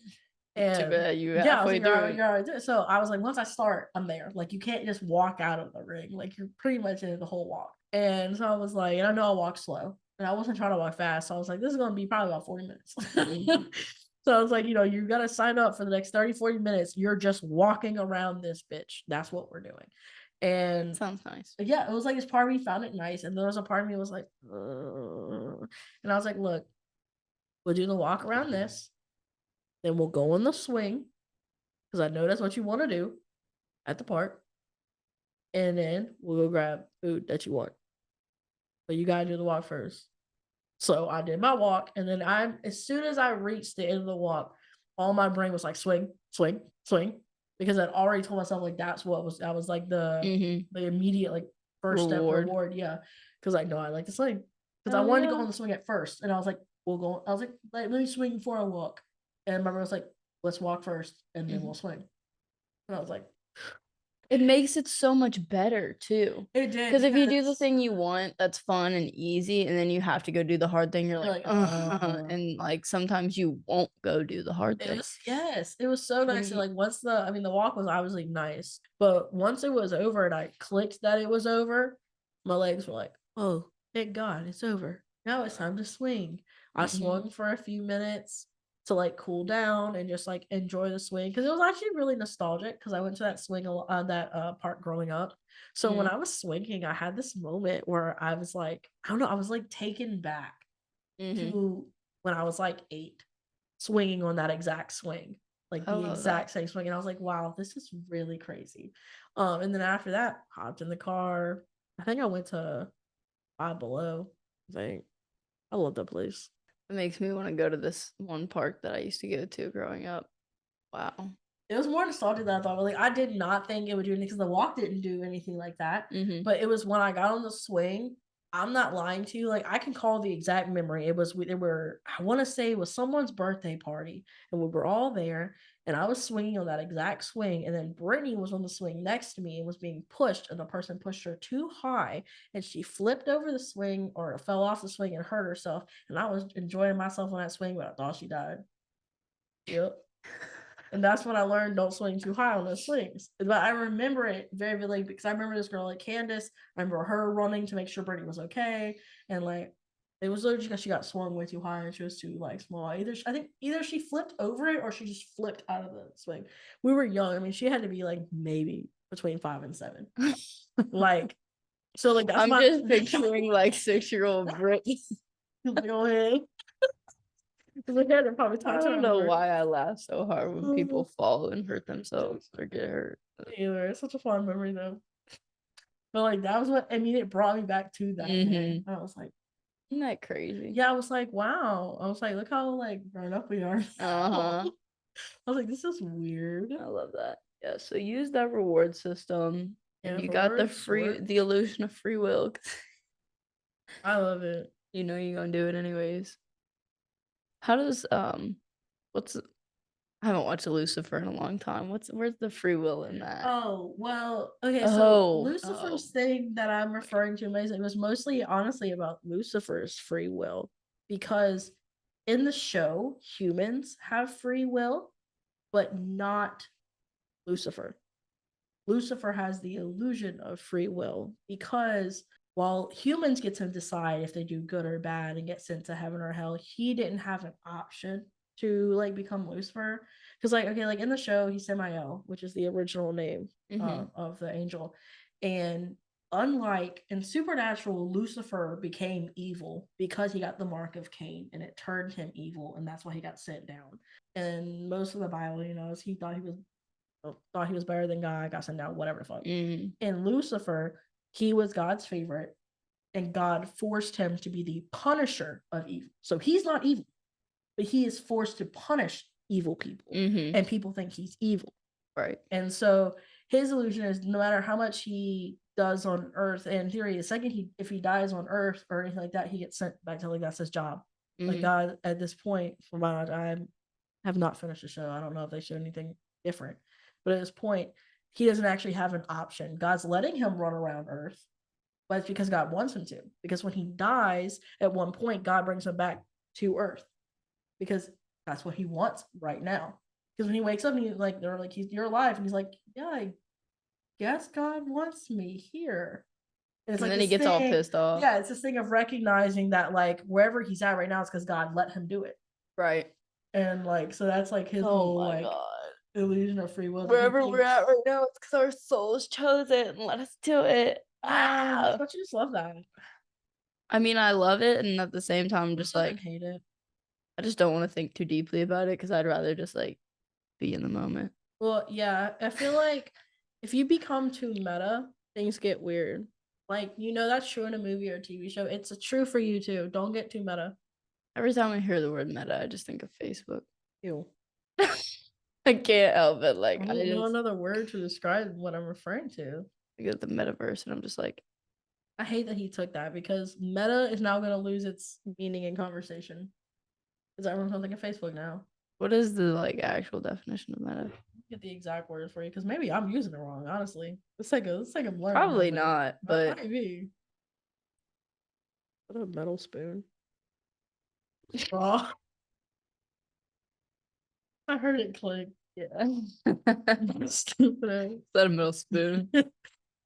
[SPEAKER 2] And
[SPEAKER 1] too bad you halfway through.
[SPEAKER 2] So I was like, once I start, I'm there. Like you can't just walk out of the ring. Like you're pretty much in the whole walk. And so I was like, and I know I walk slow. And I wasn't trying to walk fast. So I was like, this is going to be probably about 40 minutes. So I was like, you got to sign up for the next 30, 40 minutes. You're just walking around this bitch. That's what we're doing. And
[SPEAKER 1] sounds nice.
[SPEAKER 2] Yeah, it was like this part of me found it nice. And there was a part of me was like, and I was like, look, we'll do the walk around this. Then we'll go on the swing. Because I know that's what you want to do at the park. And then we'll go grab food that you want. But you gotta do the walk first. So I did my walk, and then as soon as I reached the end of the walk, all my brain was like swing, swing, swing, because I'd already told myself like that was like the immediate like first step reward, because I know I like to swing, because I wanted to go on the swing at first, and I was like, let me swing before I walk, and my brain was like, let's walk first, and then we'll swing, and I was like.
[SPEAKER 1] It makes it so much better too.
[SPEAKER 2] It did.
[SPEAKER 1] Because if you do the thing you want, that's fun and easy, and then you have to go do the hard thing, you're like and like sometimes you won't go do the hard thing.
[SPEAKER 2] It was so nice. And like once the walk was obviously nice, but once it was over and I clicked that it was over, my legs were like, oh, thank God, it's over. Now it's time to swing. I swung for a few minutes. to like cool down and just like enjoy the swing, because it was actually really nostalgic because I went to that park growing up. So when I was swinging, I had this moment where I was like, I don't know, I was like taken back to when I was like 8, swinging on that exact swing, like the exact same swing, and I was like, wow, this is really crazy. And then after that, hopped in the car. I think I went to Five Below. I love that place.
[SPEAKER 1] It makes me want to go to this one park that I used to go to growing up. Wow.
[SPEAKER 2] It was more nostalgic than I thought. But like, I did not think it would do anything because the walk didn't do anything like that. But it was when I got on the swing. I'm not lying to you. Like, I can call the exact memory. I want to say it was someone's birthday party, and we were all there, and I was swinging on that exact swing, and then Brittany was on the swing next to me and was being pushed, and the person pushed her too high, and she flipped over the swing or fell off the swing and hurt herself. And I was enjoying myself on that swing, but I thought she died. Yep. And that's when I learned don't swing too high on those swings. But I remember it very vividly because I remember this girl like Candace. I remember her running to make sure Brittany was okay. And like, it was literally because she got swung way too high and she was too like small. I think either she flipped over it or she just flipped out of the swing. We were young. I mean, she had to be like maybe between 5 and 7. Like, so like that's
[SPEAKER 1] I'm just picturing like 6-year-old Brittany.
[SPEAKER 2] Go ahead. I
[SPEAKER 1] don't know why I laugh so hard when people fall and hurt themselves or get hurt.
[SPEAKER 2] Either. It's such a fun memory though. But like that was what I mean, it brought me back to that day. I was like,
[SPEAKER 1] isn't that crazy?
[SPEAKER 2] Yeah, I was like, wow. I was like, look how like grown up we are. I was like, this is weird.
[SPEAKER 1] I love that. Yeah, so use that reward system. And you got the illusion of free will.
[SPEAKER 2] I love it.
[SPEAKER 1] You know you're gonna do it anyways. How does I haven't watched Lucifer in a long time. Where's the free will in that?
[SPEAKER 2] Oh, well, okay, so Lucifer's thing that I'm referring to it was mostly honestly about Lucifer's free will, because in the show, humans have free will, but not Lucifer. Lucifer has the illusion of free will because while humans get to decide if they do good or bad and get sent to heaven or hell, he didn't have an option to like become Lucifer. Because like, okay, like in the show, he's Samael, which is the original name of the angel. And unlike in Supernatural, Lucifer became evil because he got the mark of Cain and it turned him evil, and that's why he got sent down. And most of the Bible, he thought he was better than God, got sent down, whatever the fuck. In Lucifer, he was God's favorite, and God forced him to be the punisher of evil. So he's not evil, but he is forced to punish evil people, and people think he's evil.
[SPEAKER 1] Right.
[SPEAKER 2] And so his illusion is no matter how much he does on Earth, and in theory, the second if he dies on Earth or anything like that, he gets sent back to like that's his job. Like God, at this point, from my knowledge, I have not finished the show. I don't know if they show anything different. But at this point, he doesn't actually have an option. God's letting him run around Earth, but it's because God wants him to. Because when he dies, at one point, God brings him back to Earth because that's what he wants right now. Because when he wakes up, he's like, they're like, you're alive, and he's like, yeah, I guess God wants me here.
[SPEAKER 1] And then he gets all pissed off.
[SPEAKER 2] Yeah, it's this thing of recognizing that like wherever he's at right now is because God let him do it.
[SPEAKER 1] Right.
[SPEAKER 2] And like, so that's like his whole like illusion of free will.
[SPEAKER 1] Wherever we're at right now, it's because our souls chose it and let us do it.
[SPEAKER 2] Don't you just love that?
[SPEAKER 1] I mean, I love it, and at the same time, I'm just like,
[SPEAKER 2] hate it.
[SPEAKER 1] I just don't want to think too deeply about it because I'd rather just like be in the moment.
[SPEAKER 2] Well, yeah, I feel like if you become too meta, things get weird. Like, that's true in a movie or a TV show. It's true for you too. Don't get too meta.
[SPEAKER 1] Every time I hear the word meta, I just think of Facebook.
[SPEAKER 2] Ew.
[SPEAKER 1] I can't help it. Like,
[SPEAKER 2] I don't know another word to describe what I'm referring to.
[SPEAKER 1] I get the metaverse, and I'm just like,
[SPEAKER 2] I hate that he took that because meta is now going to lose its meaning in conversation. Because everyone's going to think of Facebook now.
[SPEAKER 1] What is the like actual definition of meta?
[SPEAKER 2] Get the exact words for you because maybe I'm using it wrong. Honestly, let's take a learning.
[SPEAKER 1] Probably not, but
[SPEAKER 2] maybe. What a metal spoon. Oh. I heard it click.
[SPEAKER 1] Yeah.
[SPEAKER 2] Stupid.
[SPEAKER 1] Is that a metal spoon?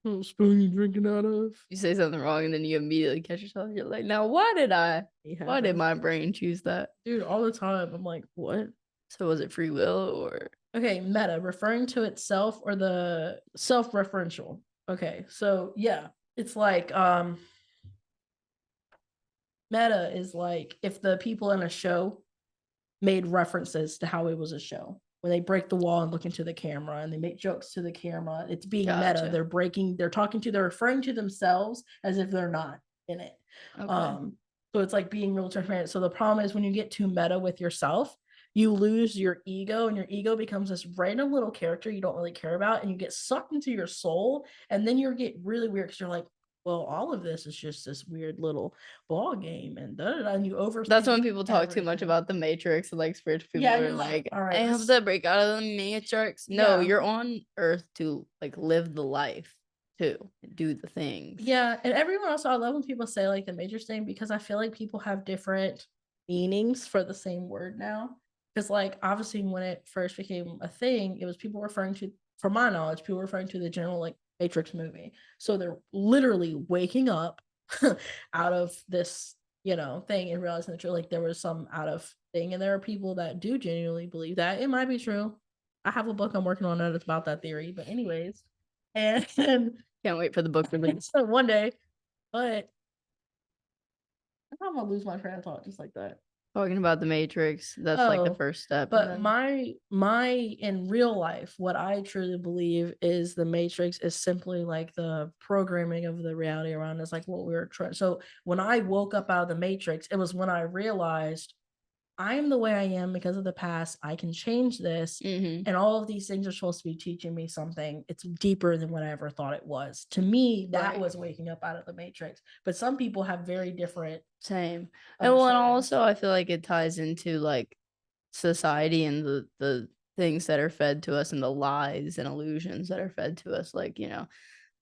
[SPEAKER 2] Little spoon you drinking out of.
[SPEAKER 1] You say something wrong and then you immediately catch yourself. You're like, now why did my brain choose that?
[SPEAKER 2] Dude, all the time. I'm like, what?
[SPEAKER 1] So was it free will or?
[SPEAKER 2] Okay, meta, referring to itself or the self-referential. Okay, so yeah, it's like meta is like if the people in a show made references to how it was a show. When they break the wall and look into the camera and they make jokes to the camera, it's being meta. They're referring to themselves as if they're not in it. Okay. So it's like being real transparent. So the problem is when you get too meta with yourself, you lose your ego and your ego becomes this random little character you don't really care about and you get sucked into your soul and then you get really weird because you're like, well, all of this is just this weird little ball game and and you overthink.
[SPEAKER 1] That's when people talk too much about the Matrix and like spiritual people are like, all right, I have to break out of the Matrix. No, you're on Earth to like live the life too, do the things.
[SPEAKER 2] Yeah, and everyone also, I love when people say like the Matrix thing because I feel like people have different meanings for the same word now. Because like obviously when it first became a thing, it was people referring to, from my knowledge, people referring to the general like Matrix movie. So they're literally waking up out of this, thing and realizing that you're like there was some out of thing. And there are people that do genuinely believe that. It might be true. I have a book I'm working on that's about that theory. But anyways, and
[SPEAKER 1] can't wait for the book release
[SPEAKER 2] one day. But I'm gonna lose my train of thought just like that.
[SPEAKER 1] Talking about the Matrix, that's like the first step.
[SPEAKER 2] But my in real life, what I truly believe is the Matrix is simply like the programming of the reality around us, like what we were trying. So when I woke up out of the Matrix, it was when I realized I'm the way I am because of the past. I can change this. And all of these things are supposed to be teaching me something. It's deeper than what I ever thought it was. To me, that was waking up out of the Matrix. But some people have very different.
[SPEAKER 1] Same. And well, and also I feel like it ties into like society and the things that are fed to us and the lies and illusions that are fed to us. Like,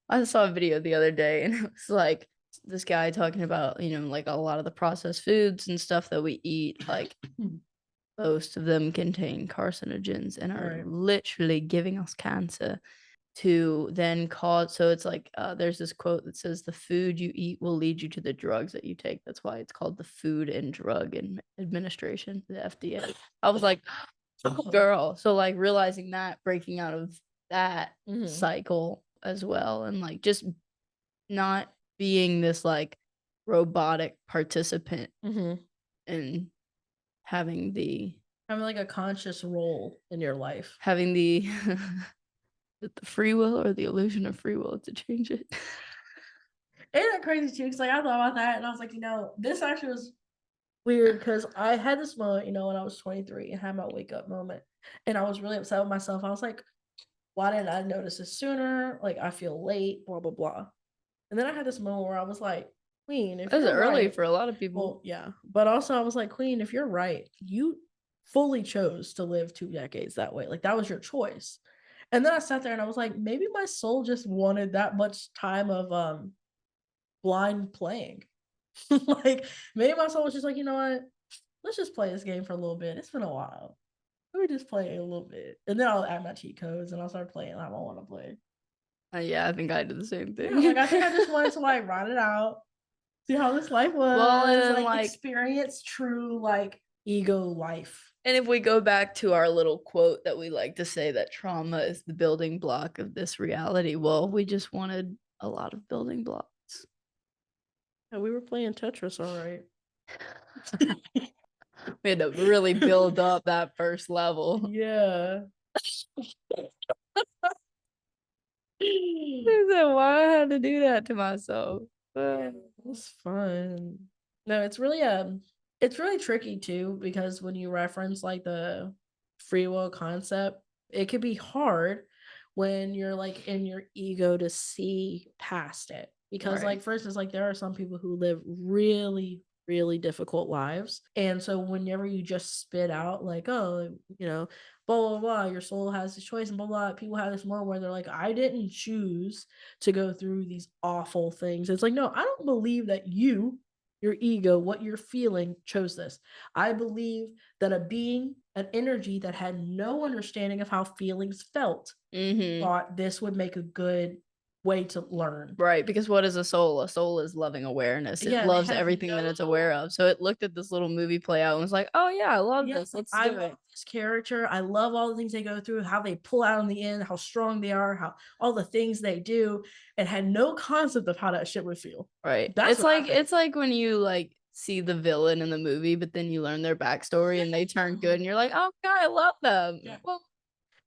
[SPEAKER 1] I saw a video the other day and it was like, this guy talking about, like a lot of the processed foods and stuff that we eat, like most of them contain carcinogens and are literally giving us cancer to then cause. So it's like, there's this quote that says the food you eat will lead you to the drugs that you take. That's why it's called the Food and Drug Administration, the FDA. I was like, girl. So like realizing that, breaking out of that cycle as well. And like just not being this like robotic participant and having
[SPEAKER 2] like a conscious role in your life,
[SPEAKER 1] having the free will or the illusion of free will to change it.
[SPEAKER 2] Ain't that crazy too? Because like I thought about that and I was like, this actually was weird because I had this moment, when I was 23 and had my wake up moment, and I was really upset with myself. I was like, why didn't I notice this sooner? Like I feel late, blah blah blah. And then I had this moment where I was like, Queen, if
[SPEAKER 1] that's early for a lot of people.
[SPEAKER 2] Well, yeah, but also I was like, Queen, if you're right, you fully chose to live 2 decades that way. Like that was your choice. And then I sat there and I was like, maybe my soul just wanted that much time of blind playing. Like maybe my soul was just like, you know what? Let's just play this game for a little bit. It's been a while. Let me just play it a little bit. And then I'll add my cheat codes and I'll start playing. I don't want to play.
[SPEAKER 1] Yeah, I think I did the same thing.
[SPEAKER 2] Yeah, like I think I just wanted to like ride it out, see how this life was. Well, and like experience true like ego life.
[SPEAKER 1] And if we go back to our little quote that we like to say that trauma is the building block of this reality, well, we just wanted a lot of building blocks.
[SPEAKER 2] Yeah, we were playing Tetris, all right.
[SPEAKER 1] We had to really build up that first level.
[SPEAKER 2] Yeah.
[SPEAKER 1] Why I had to do that to myself?
[SPEAKER 2] It's fun. No, it's really tricky too, because when you reference like the free will concept, it could be hard when you're like in your ego to see past it. Because like for instance, like there are some people who live really, really difficult lives. And so whenever you just spit out like, oh, blah, blah, blah, your soul has this choice and blah, blah, people have this moment where they're like, I didn't choose to go through these awful things. It's like, no, I don't believe that your ego, what you're feeling, chose this. I believe that a being, an energy that had no understanding of how feelings felt, thought this would make a good way to learn.
[SPEAKER 1] Right, because what is a soul? A soul is loving awareness. It
[SPEAKER 2] Yeah,
[SPEAKER 1] loves everything that it's aware of. So it looked at this little movie play out and was like, "Oh yeah, I love this. Let's do it."
[SPEAKER 2] love this character. I love all the things they go through, how they pull out in the end, how strong they are, how all the things they do, and had no concept of how that shit would feel.
[SPEAKER 1] Right.
[SPEAKER 2] That's
[SPEAKER 1] It's like when you like see the villain in the movie, but then you learn their backstory and they turn good, and you're like, "Oh God, I love them."
[SPEAKER 2] Yeah.
[SPEAKER 1] Well,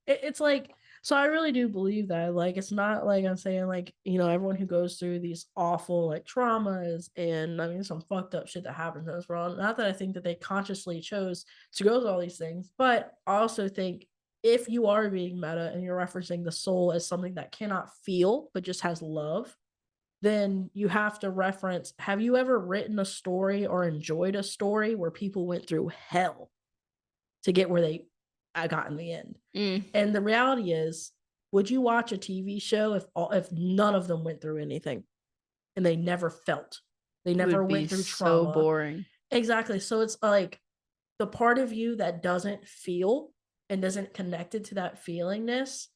[SPEAKER 2] It's like, so I really do believe that, like, it's not like I'm saying, like, everyone who goes through these awful, like, traumas, and I mean some fucked up shit that happens in this world, not that I think that they consciously chose to go through all these things, but I also think if you are being meta and you're referencing the soul as something that cannot feel but just has love, then you have to reference, have you ever written a story or enjoyed a story where people went through hell to get where they got in the end? And the reality is, would you watch a TV show if none of them went through anything and they never felt? They
[SPEAKER 1] it
[SPEAKER 2] never
[SPEAKER 1] would be
[SPEAKER 2] went through
[SPEAKER 1] so
[SPEAKER 2] trauma.
[SPEAKER 1] boring.
[SPEAKER 2] Exactly. So it's like the part of you that doesn't feel and doesn't connect it to that feelingness,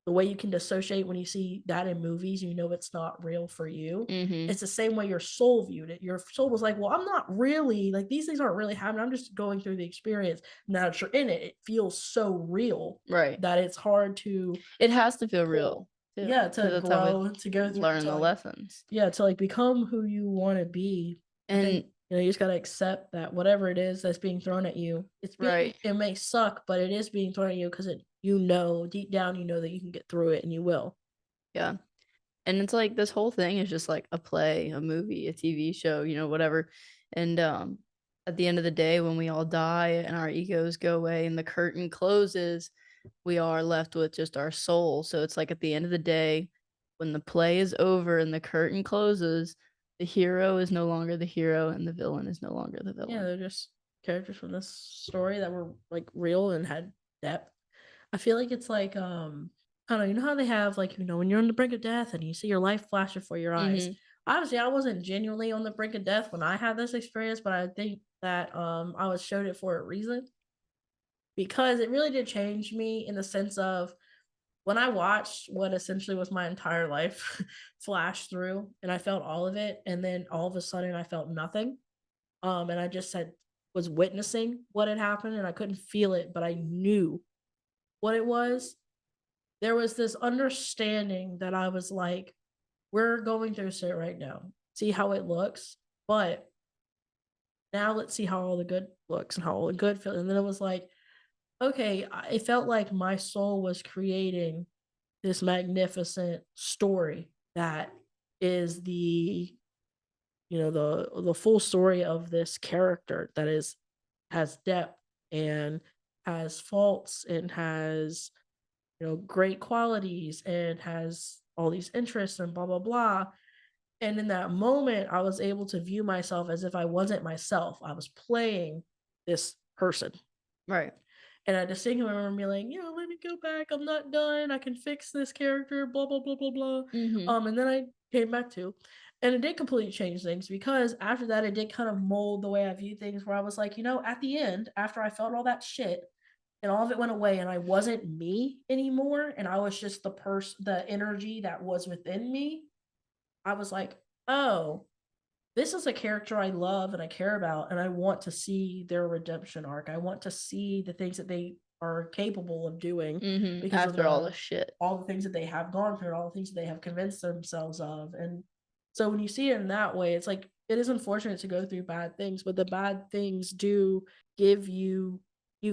[SPEAKER 2] the way you can dissociate when you see that in movies, it's not real for you. It's the same way your soul viewed it. Your soul was like, well, I'm not really, like, these things aren't really happening. I'm just going through the experience. Now that you're in it, it feels so real,
[SPEAKER 1] Right.
[SPEAKER 2] that it's hard to.
[SPEAKER 1] It has to feel real.
[SPEAKER 2] Yeah, to grow, to go through,
[SPEAKER 1] learn
[SPEAKER 2] to,
[SPEAKER 1] the
[SPEAKER 2] like,
[SPEAKER 1] lessons.
[SPEAKER 2] yeah, to like become who you want to be. I think,
[SPEAKER 1] And
[SPEAKER 2] you just gotta accept that whatever it is that's being thrown at you,
[SPEAKER 1] right.
[SPEAKER 2] it may suck, but it is being thrown at you because deep down, that you can get through it, and you will.
[SPEAKER 1] Yeah. And it's like this whole thing is just like a play, a movie, a TV show, whatever. And at the end of the day, when we all die and our egos go away and the curtain closes, we are left with just our soul. So it's like at the end of the day, when the play is over and the curtain closes, the hero is no longer the hero and the villain is no longer the villain.
[SPEAKER 2] Yeah, they're just characters from this story that were like real and had depth. I feel like it's like, I don't know, you know how they have, like, when you're on the brink of death and you see your life flash before your eyes. Obviously, I wasn't genuinely on the brink of death when I had this experience, but I think that I was showed it for a reason, because it really did change me in the sense of when I watched what essentially was my entire life flash through, and I felt all of it, and then all of a sudden I felt nothing. And I just was witnessing what had happened, and I couldn't feel it, but I knew what it was. There was this understanding that I was like, we're going through shit right now. See how it looks, but now let's see how all the good looks and how all the good feels. And then it was like, okay, it felt like my soul was creating this magnificent story that is the full story of this character that has depth and has faults and has great qualities and has all these interests and blah blah blah. And in that moment, I was able to view myself as if I wasn't myself. I was playing this person.
[SPEAKER 1] Right.
[SPEAKER 2] And I distinctly remember being like, let me go back. I'm not done. I can fix this character, blah, blah, blah, blah, blah. And then I came back to, and it did completely change things, because after that, it did kind of mold the way I view things, where I was like, at the end, after I felt all that shit and all of it went away and I wasn't me anymore, and I was just the energy that was within me, I was like, oh, this is a character I love and I care about, and I want to see their redemption arc. I want to see the things that they are capable of doing, because
[SPEAKER 1] after all the shit,
[SPEAKER 2] all the things that they have gone through, and all the things that they have convinced themselves of. And so when you see it in that way, it's like, it is unfortunate to go through bad things, but the bad things do give you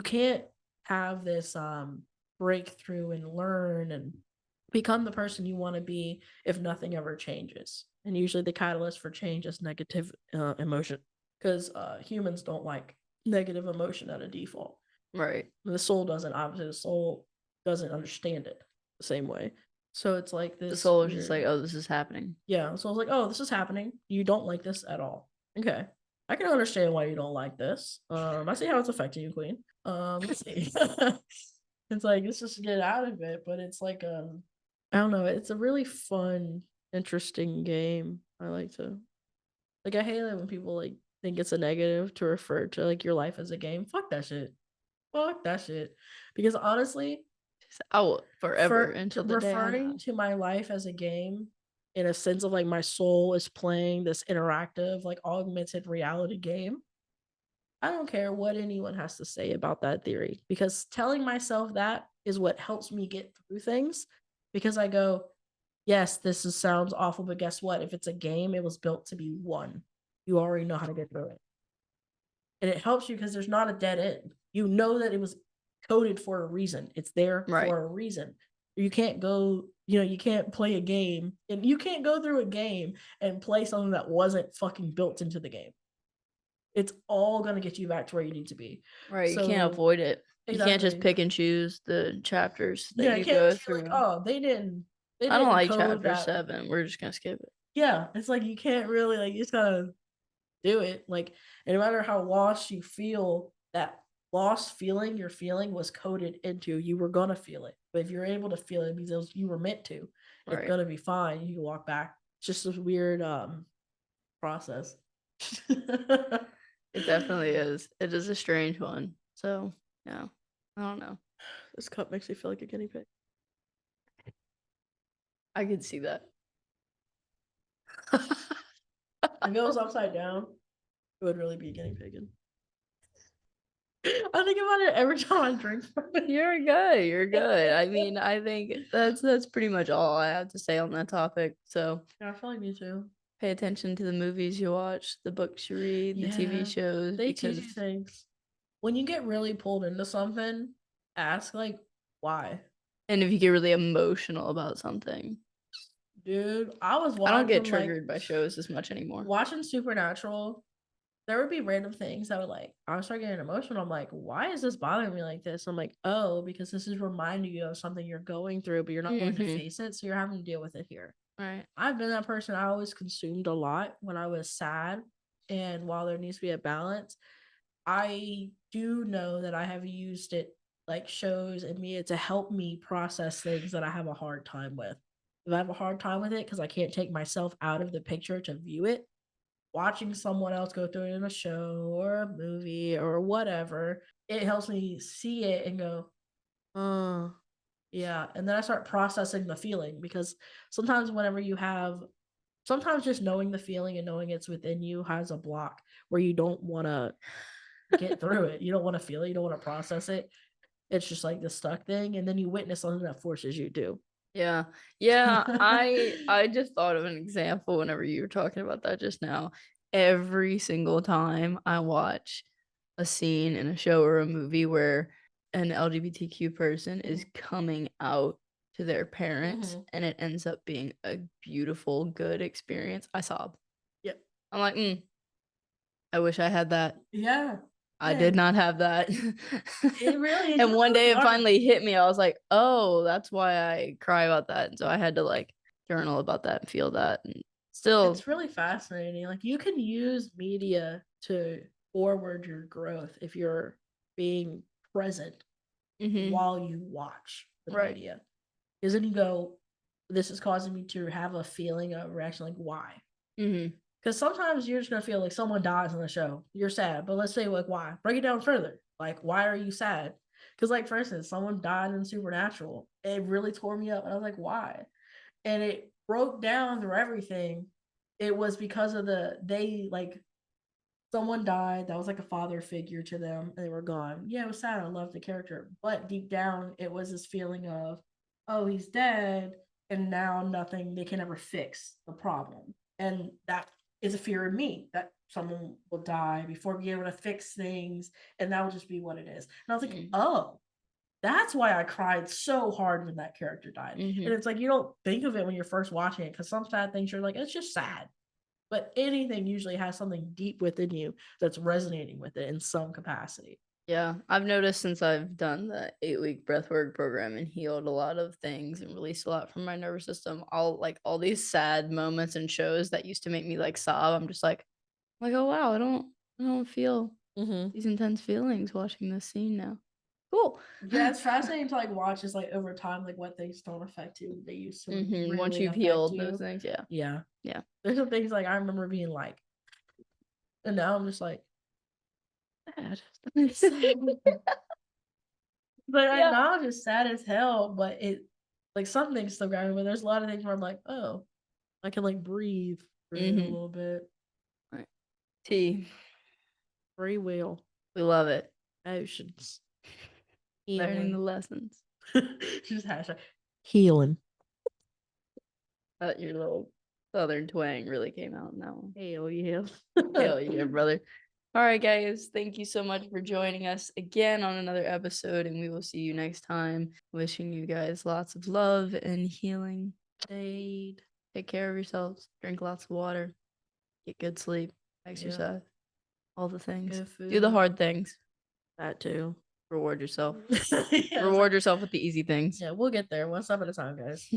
[SPEAKER 2] can't have this breakthrough and learn and become the person you want to be if nothing ever changes. And usually the catalyst for change is negative emotion, because humans don't like negative emotion at a default.
[SPEAKER 1] Right.
[SPEAKER 2] And the soul doesn't. Obviously, the soul doesn't understand it the same way. So it's like this.
[SPEAKER 1] The soul is just like, oh, this is happening.
[SPEAKER 2] Yeah. So I was like, oh, this is happening. You don't like this at all. Okay. I can understand why you don't like this. I see how it's affecting you, Queen. Let's see. It's like, let's just get out of it. But it's like, I don't know. It's a really fun, interesting game. I like to, like, I hate it when people like think it's a negative to refer to like your life as a game. Fuck that shit. Fuck that shit. Because honestly,
[SPEAKER 1] forever until the day I die.
[SPEAKER 2] Referring to my life as a game in a sense of like my soul is playing this interactive, like augmented reality game. I don't care what anyone has to say about that theory because telling myself that is what helps me get through things because I go, yes, sounds awful, but guess what? If it's a game, it was built to be won. You already know how to get through it. And it helps you because there's not a dead end. You know that it was coded for a reason. It's there for a reason. You can't go, you can't play a game and you can't go through a game and play something that wasn't fucking built into the game. It's all going to get you back to where you need to be.
[SPEAKER 1] Right.
[SPEAKER 2] So,
[SPEAKER 1] you can't avoid it.
[SPEAKER 2] Exactly.
[SPEAKER 1] You can't just pick and choose the chapters that you
[SPEAKER 2] can't
[SPEAKER 1] go
[SPEAKER 2] just
[SPEAKER 1] through.
[SPEAKER 2] Like, oh, they didn't
[SPEAKER 1] I don't like
[SPEAKER 2] code
[SPEAKER 1] chapter
[SPEAKER 2] that.
[SPEAKER 1] 7. We're just gonna skip it.
[SPEAKER 2] Yeah, it's like you can't really like you just gotta do it. Like, and no matter how lost you feel, that lost feeling you're feeling was coded into. You were gonna feel it, but if you're able to feel it, because you were meant to. It's gonna be fine. You can walk back. It's just this weird process.
[SPEAKER 1] It definitely is. It is a strange one. So yeah, I don't know.
[SPEAKER 2] This cup makes me feel like a guinea pig.
[SPEAKER 1] I could see that.
[SPEAKER 2] If it was upside down, it would really be a guinea pig. I think about it every time I drink from it.
[SPEAKER 1] You're good. You're good. I mean, I think that's pretty much all I have to say on that topic. So
[SPEAKER 2] yeah, I feel like me too.
[SPEAKER 1] Pay attention to the movies you watch, the books you read, the TV shows.
[SPEAKER 2] They teach you things. When you get really pulled into something, ask like why.
[SPEAKER 1] And if you get really emotional about something.
[SPEAKER 2] Dude, I don't
[SPEAKER 1] get triggered by shows as much anymore.
[SPEAKER 2] Watching Supernatural, there would be random things I would start getting emotional. I'm like, why is this bothering me like this? I'm like, oh, because this is reminding you of something you're going through, but you're not going to face it, so you're having to deal with it here.
[SPEAKER 1] Right.
[SPEAKER 2] I've been that person. I always consumed a lot when I was sad, and while there needs to be a balance, I do know that I have used it like shows and media to help me process things that I have a hard time with. If I have a hard time with it because I can't take myself out of the picture to view it, watching someone else go through it in a show or a movie or whatever, it helps me see it and go, oh, yeah. And then I start processing the feeling because sometimes sometimes just knowing the feeling and knowing it's within you has a block where you don't want to get through it. You don't want to feel it. You don't want to process it. It's just like the stuck thing. And then you witness something that forces you to.
[SPEAKER 1] Yeah. I just thought of an example whenever you were talking about that just now. Every single time I watch a scene in a show or a movie where an LGBTQ person is coming out to their parents and it ends up being a beautiful, good experience, I sob.
[SPEAKER 2] Yep.
[SPEAKER 1] I'm like, I wish I had that.
[SPEAKER 2] Yeah.
[SPEAKER 1] I did not have that.
[SPEAKER 2] It really is.
[SPEAKER 1] And one day it finally hit me. I was like, oh, that's why I cry about that. And so I had to like journal about that and feel that. And still,
[SPEAKER 2] it's really fascinating. Like you can use media to forward your growth if you're being present while you watch the media. Because then you go, this is causing me to have a feeling of reaction, like why? Because sometimes you're just gonna feel like someone dies on the show. You're sad, but let's say like why? Break it down further. Like why are you sad? Because like for instance, someone died in Supernatural. It really tore me up, and I was like, why? And it broke down through everything. It was because of someone died that was like a father figure to them, and they were gone. Yeah, it was sad. I loved the character, but deep down, it was this feeling of, oh, he's dead, and now nothing. They can never fix the problem, and that is a fear in me that someone will die before being able to fix things, and that will just be what it is. And I was like, oh, that's why I cried so hard when that character died. And it's like you don't think of it when you're first watching it because some sad things you're like, it's just sad. But anything usually has something deep within you that's resonating with it in some capacity.
[SPEAKER 1] Yeah, I've noticed since I've done the 8-week breathwork program and healed a lot of things and released a lot from my nervous system, all these sad moments and shows that used to make me like sob, I'm just like, oh wow, I don't feel these intense feelings watching this scene now. Cool.
[SPEAKER 2] Yeah, it's fascinating to like watch is like over time, like what things don't affect you. They used to really
[SPEAKER 1] once you've healed those things, yeah.
[SPEAKER 2] There's some things like I remember being like, and now I'm just like, sad. But I'm not just sad as hell, but it like some things still grab me, but there's a lot of things where I'm like, oh, I can like breathe for it a little bit.
[SPEAKER 1] Right. T.
[SPEAKER 2] Free will.
[SPEAKER 1] We love it.
[SPEAKER 2] Oceans.
[SPEAKER 1] Learning the lessons.
[SPEAKER 2] Just hashtag healing.
[SPEAKER 1] Your little southern twang really came out in that one.
[SPEAKER 2] Hell yeah.
[SPEAKER 1] Hell yeah, brother. All right, guys. Thank you so much for joining us again on another episode, and we will see you next time. Wishing you guys lots of love and healing. Take care of yourselves. Drink lots of water. Get good sleep. Exercise. All the things. Do the hard things.
[SPEAKER 2] That too.
[SPEAKER 1] Reward yourself. Reward yourself with the easy things.
[SPEAKER 2] Yeah, we'll get there. One step at a time, guys.